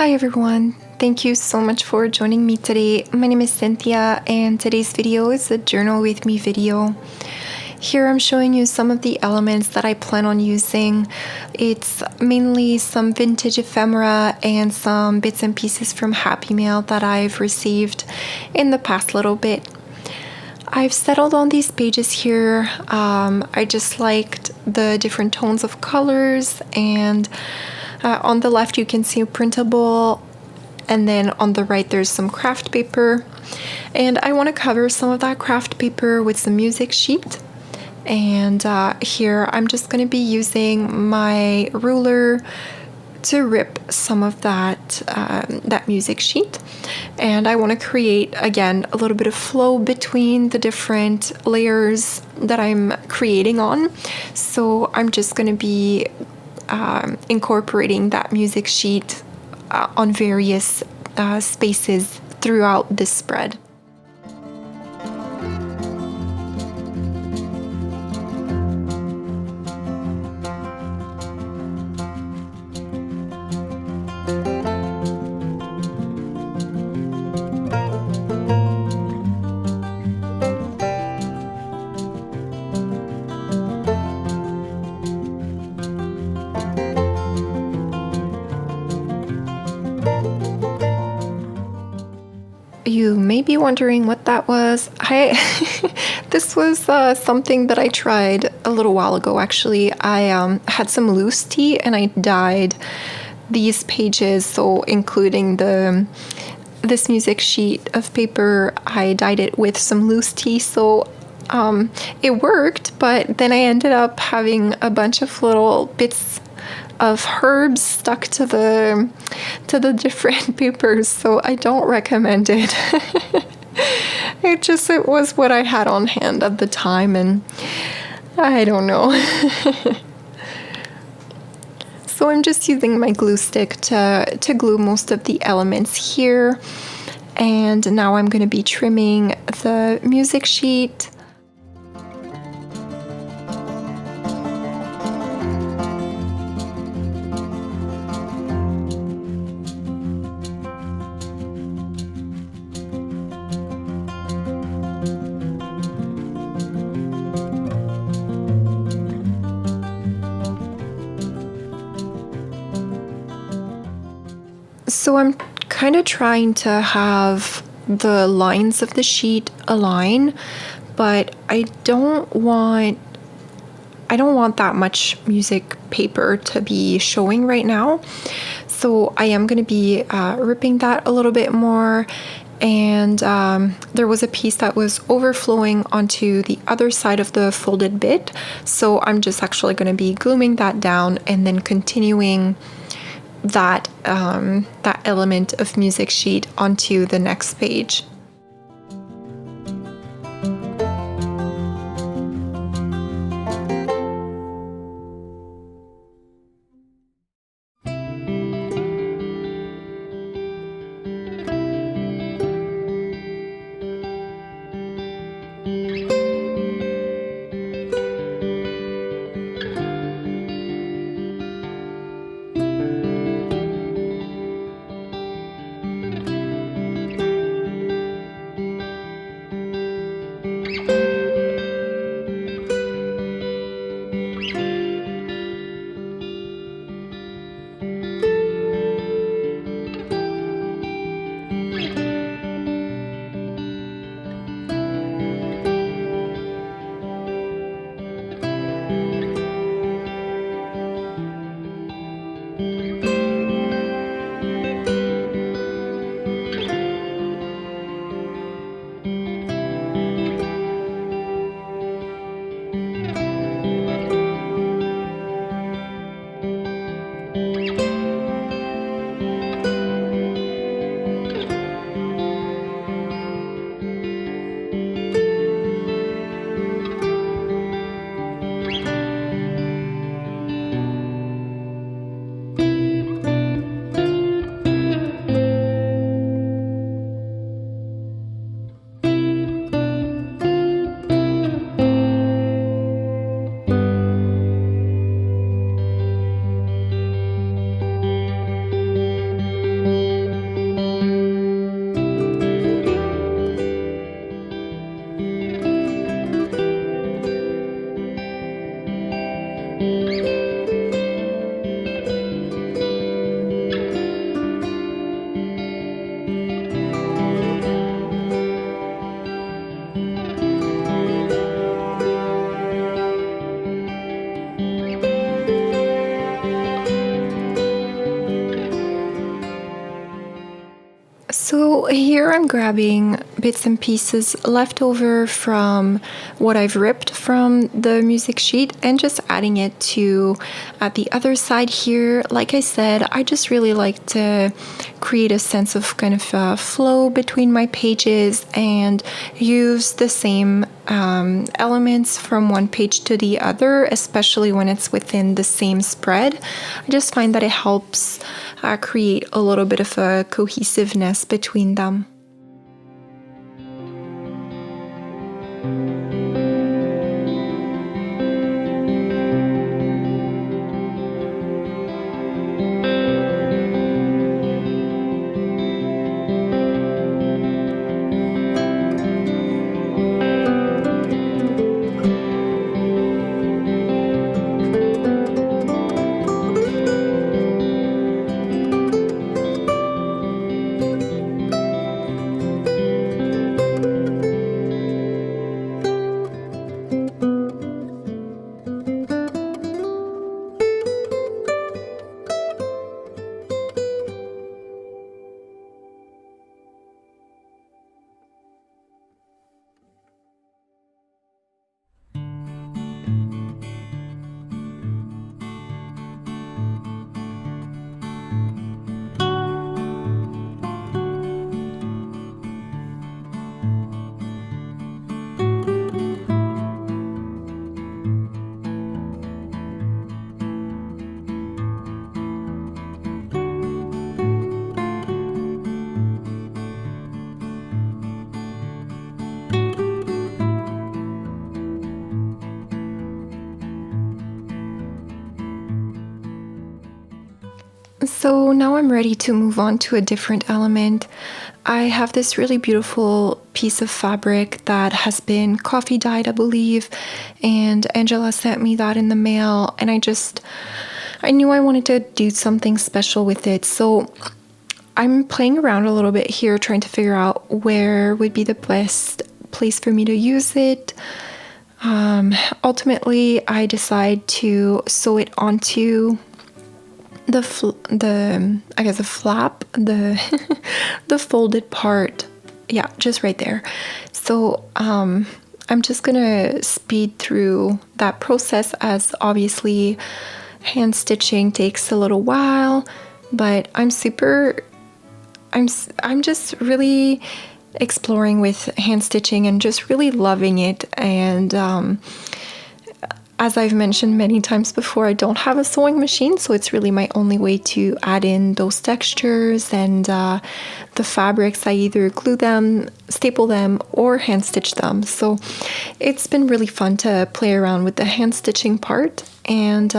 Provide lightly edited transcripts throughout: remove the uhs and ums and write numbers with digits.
Hi everyone, thank you so much for joining me today. My name is Cynthia and today's video is a journal with me video. Here I'm showing you some of the elements that I plan on using. It's mainly some vintage ephemera and some bits and pieces from Happy Mail that I've received in the past little bit. I've settled on these pages here. I just liked the different tones of colors, and on the left you can see a printable, and then on the right there's some craft paper. And I want to cover some of that craft paper with some music sheet. And here I'm just going to be using my ruler to rip some of that music sheet. And I want to create, again, a little bit of flow between the different layers that I'm creating on. So I'm just going to be incorporating that music sheet on various spaces throughout this spread. You may be wondering what that was. This was something that I tried a little while ago, actually. I had some loose tea and I dyed these pages, so including this music sheet of paper, I dyed it with some loose tea, so it worked, but then I ended up having a bunch of little bits of herbs stuck to the different papers, so I don't recommend it. It was what I had on hand at the time, and I don't know. So I'm just using my glue stick to glue most of the elements here, and now I'm going to be trimming the music sheet. So I'm kind of trying to have the lines of the sheet align, but I don't want that much music paper to be showing right now. So I am going to be ripping that a little bit more. And there was a piece that was overflowing onto the other side of the folded bit. So I'm just actually going to be gluing that down and then continuing that element of music sheet onto the next page. I'm grabbing bits and pieces left over from what I've ripped from the music sheet and just adding it to at the other side here. Like I said, I just really like to create a sense of kind of flow between my pages and use the same elements from one page to the other, especially when it's within the same spread. I just find that it helps create a little bit of a cohesiveness between them. So now I'm ready to move on to a different element. I have this really beautiful piece of fabric that has been coffee dyed, I believe, and Angela sent me that in the mail, and I knew I wanted to do something special with it. So I'm playing around a little bit here, trying to figure out where would be the best place for me to use it. Ultimately, I decide to sew it onto the flap, the folded part. Yeah, just right there. So I'm just gonna speed through that process, as obviously hand stitching takes a little while, but I'm just really exploring with hand stitching and just really loving it. And as I've mentioned many times before, I don't have a sewing machine, so it's really my only way to add in those textures and the fabrics. I either glue them, staple them, or hand stitch them. So it's been really fun to play around with the hand stitching part. And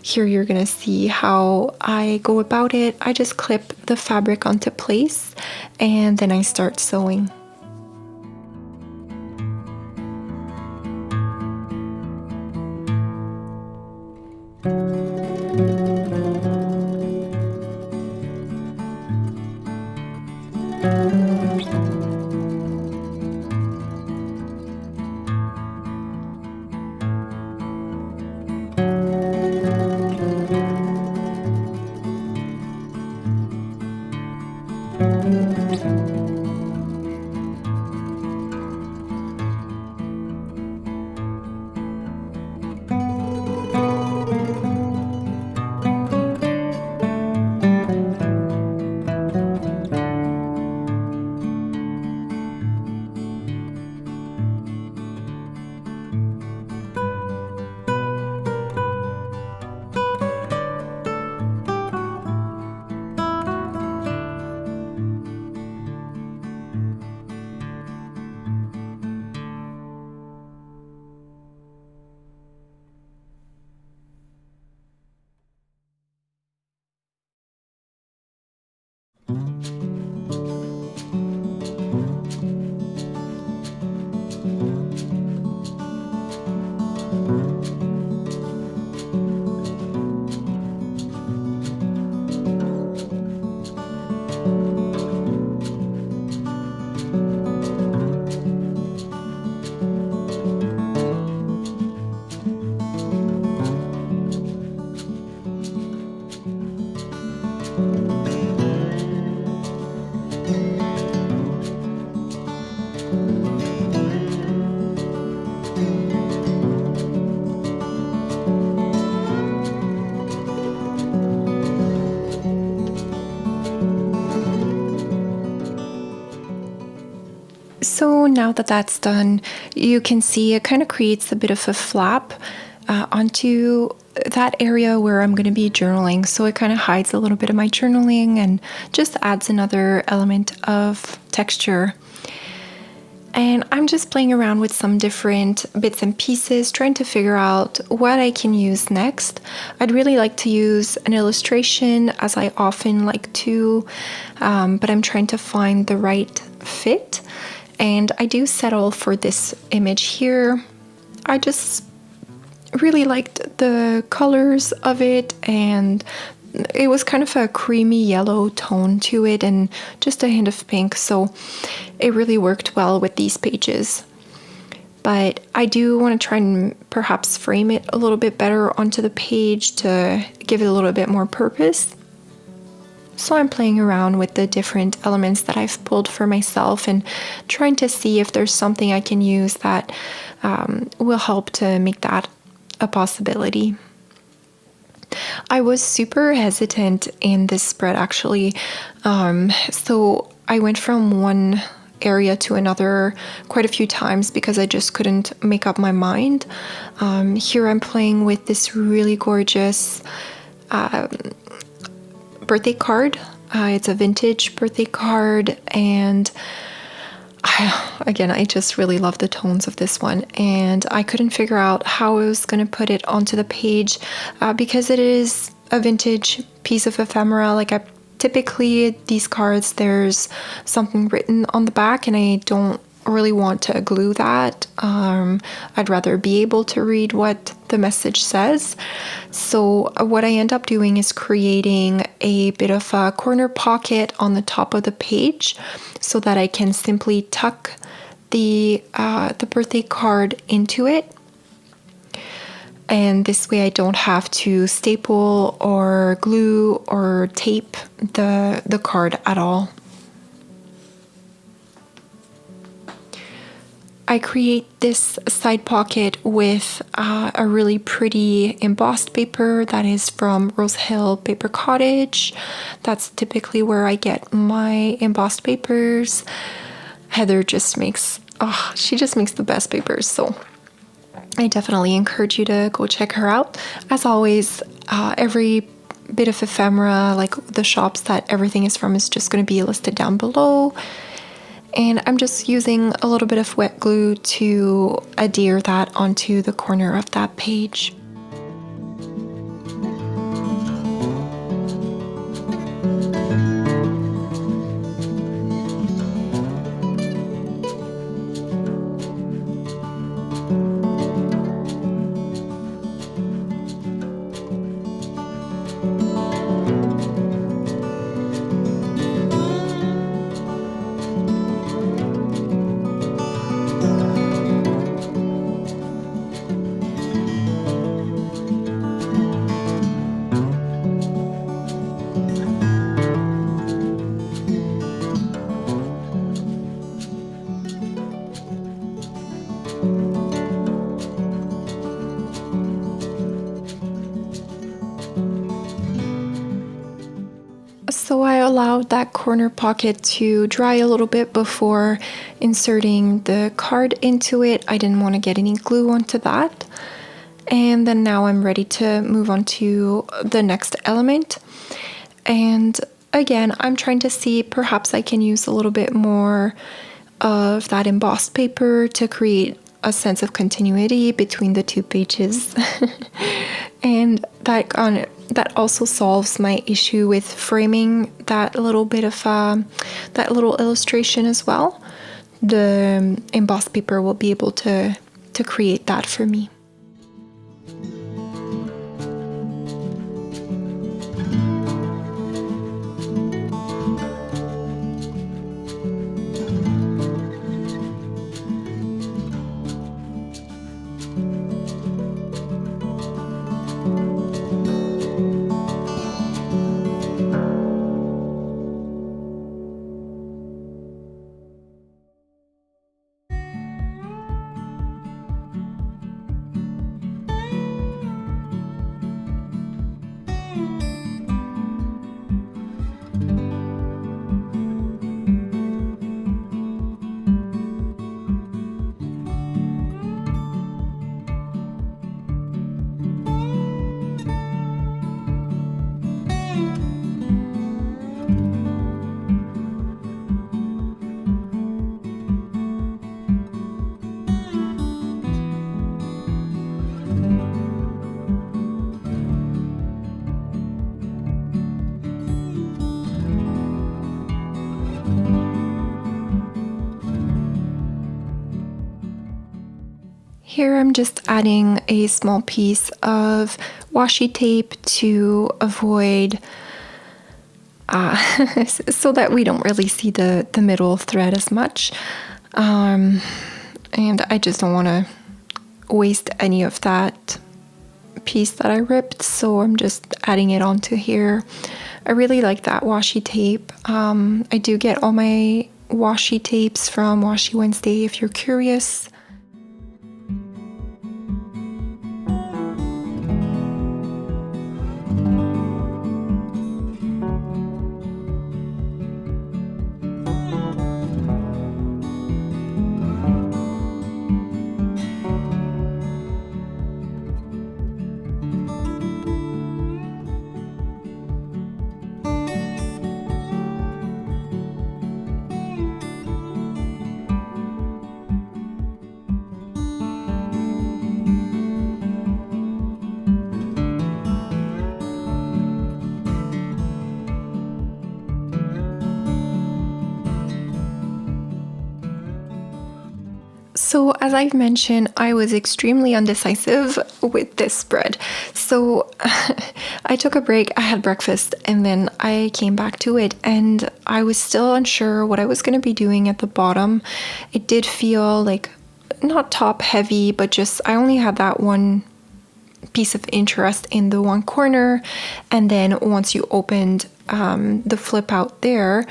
here you're gonna see how I go about it. I just clip the fabric onto place and then I start sewing. So now that that's done, you can see it kind of creates a bit of a flap onto that area where I'm going to be journaling. So it kind of hides a little bit of my journaling and just adds another element of texture. And I'm just playing around with some different bits and pieces, trying to figure out what I can use next. I'd really like to use an illustration, as I often like to, but I'm trying to find the right fit. And I do settle for this image here. I just really liked the colors of it, and it was kind of a creamy yellow tone to it and just a hint of pink, so it really worked well with these pages. But I do want to try and perhaps frame it a little bit better onto the page to give it a little bit more purpose. So I'm playing around with the different elements that I've pulled for myself and trying to see if there's something I can use that will help to make that a possibility. I was super hesitant in this spread actually. So I went from one area to another quite a few times because I just couldn't make up my mind. Here I'm playing with this really gorgeous birthday card. It's a vintage birthday card, and I just really love the tones of this one, and I couldn't figure out how I was going to put it onto the page because it is a vintage piece of ephemera. Like, I typically, these cards, there's something written on the back, and I don't really want to glue that. I'd rather be able to read what the message says. So what I end up doing is creating a bit of a corner pocket on the top of the page so that I can simply tuck the birthday card into it. And this way I don't have to staple or glue or tape the card at all. I create this side pocket with a really pretty embossed paper that is from RoseHillPaper Cottage. That's typically where I get my embossed papers. Heather just makes, she just makes the best papers, so I definitely encourage you to go check her out. As always, every bit of ephemera, like the shops that everything is from, is just going to be listed down below. And I'm just using a little bit of wet glue to adhere that onto the corner of that page. So I allowed that corner pocket to dry a little bit before inserting the card into it. I didn't want to get any glue onto that. And then now I'm ready to move on to the next element. And again, I'm trying to see perhaps I can use a little bit more of that embossed paper to create a sense of continuity between the two pages. And that also solves my issue with framing that little bit of that little illustration as well. The embossed paper will be able to create that for me. Here I'm just adding a small piece of washi tape to avoid so that we don't really see the middle thread as much. And I just don't want to waste any of that piece that I ripped, so I'm just adding it onto here. I really like that washi tape. I do get all my washi tapes from Washi Wednesday if you're curious. So as I've mentioned, I was extremely undecisive with this spread. So I took a break, I had breakfast, and then I came back to it, and I was still unsure what I was going to be doing at the bottom. It did feel like not top heavy, but just I only had that one piece of interest in the one corner, and then once you opened the flip out there,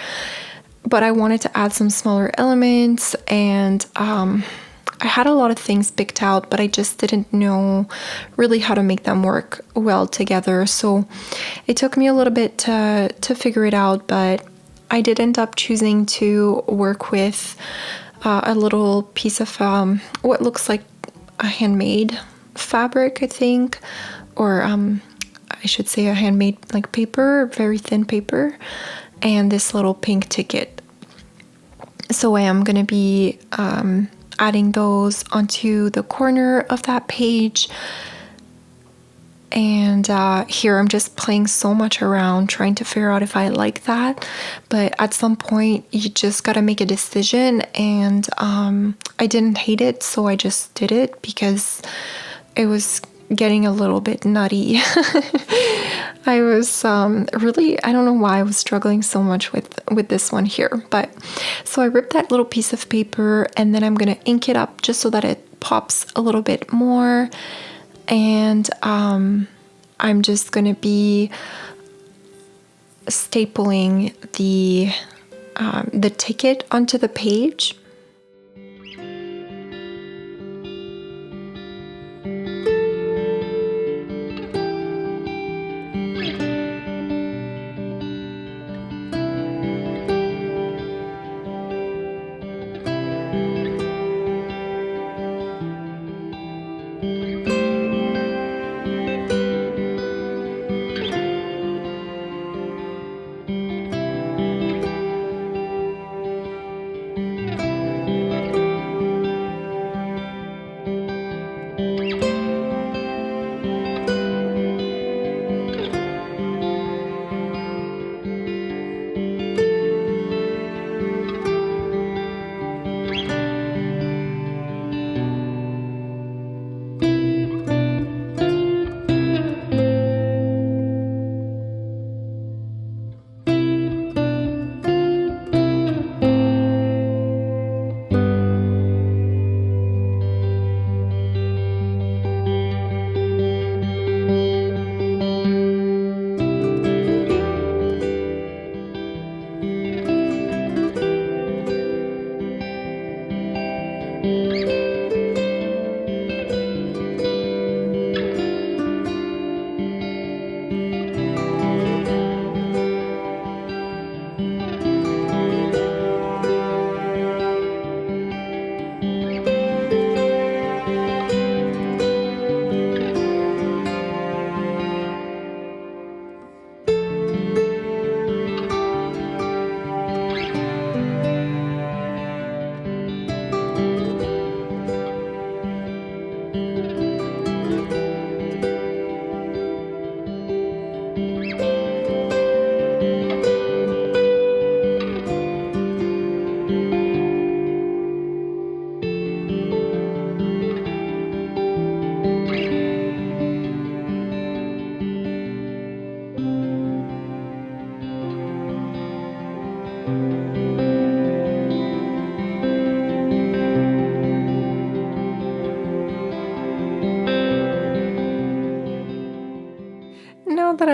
but I wanted to add some smaller elements, and I had a lot of things picked out, but I just didn't know really how to make them work well together. So it took me a little bit to figure it out, but I did end up choosing to work with a little piece of what looks like a handmade fabric, I think, or I should say a handmade like paper, very thin paper, and this little pink ticket. So I am going to be adding those onto the corner of that page. And here I'm just playing so much around trying to figure out if I like that. But at some point you just got to make a decision, and I didn't hate it, so I just did it because it was getting a little bit nutty. I was really, I don't know why I was struggling so much with this one here. But so I ripped that little piece of paper, and then I'm going to ink it up just so that it pops a little bit more. And I'm just going to be stapling the ticket onto the page.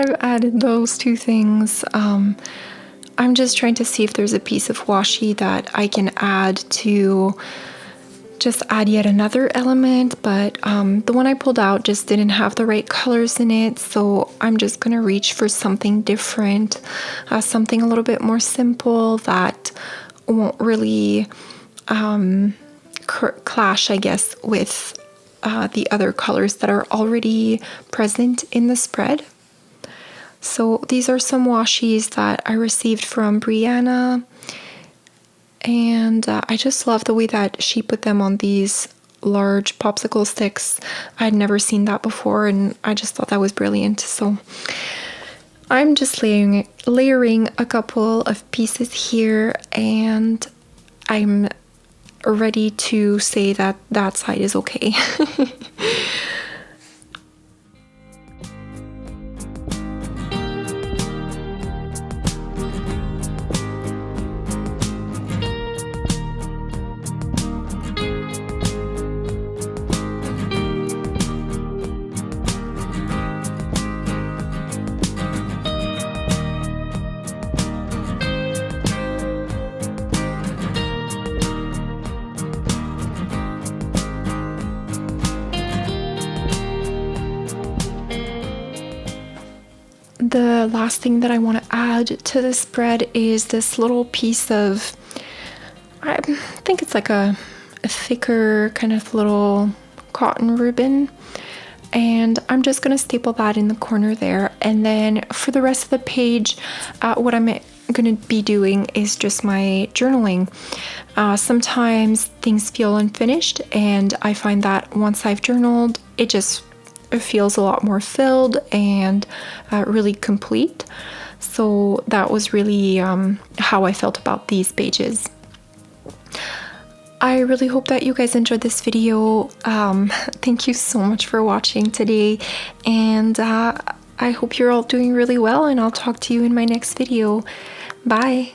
I've added those two things. I'm just trying to see if there's a piece of washi that I can add to just add yet another element, but the one I pulled out just didn't have the right colors in it, so I'm just gonna reach for something different, something a little bit more simple that won't really clash, I guess, with the other colors that are already present in the spread. So these are some washis that I received from Brianna, and I just love the way that she put them on these large popsicle sticks. I'd never seen that before, and I just thought that was brilliant. So I'm just layering a couple of pieces here, and I'm ready to say that that side is okay. The last thing that I want to add to the spread is this little piece of, I think it's like a thicker kind of little cotton ribbon, and I'm just going to staple that in the corner there. And then for the rest of the page, what I'm going to be doing is just my journaling. Sometimes things feel unfinished, and I find that once I've journaled, it feels a lot more filled and really complete. So that was really how I felt about these pages. I really hope that you guys enjoyed this video. Thank you so much for watching today, and I hope you're all doing really well, and I'll talk to you in my next video. Bye.